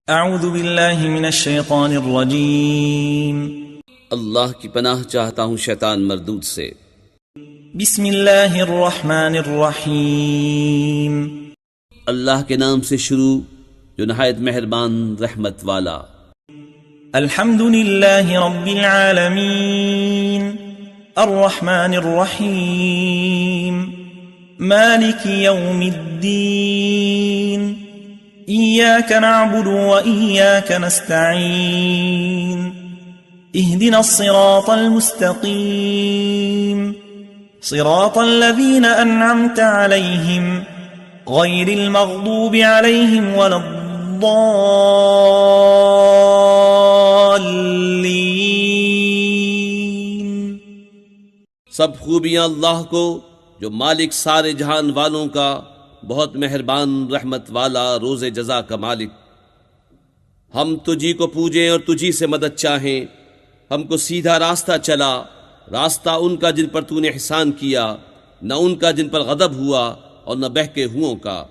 اعوذ باللہ من الشیطان الرجیم اللہ کی پناہ چاہتا ہوں شیطان مردود سے۔ بسم اللہ الرحمن الرحیم اللہ کے نام سے شروع جو نہایت مہربان رحمت والا۔ الحمد للہ رب العالمین الرحمن الرحیم مالک یوم الدین إياك نعبد وإياك نستعين اهدنا الصراط المستقيم صراط الذين أنعمت عليهم غير المغضوب عليهم ولا الضالين۔ سب خوبیاں اللہ کو جو مالک سارے جہان والوں کا، بہت مہربان رحمت والا، روز جزا کا مالک۔ ہم تجھی کو پوجیں اور تجھی سے مدد چاہیں۔ ہم کو سیدھا راستہ چلا، راستہ ان کا جن پر تو نے احسان کیا، نہ ان کا جن پر غضب ہوا اور نہ بہکے ہوئوں کا۔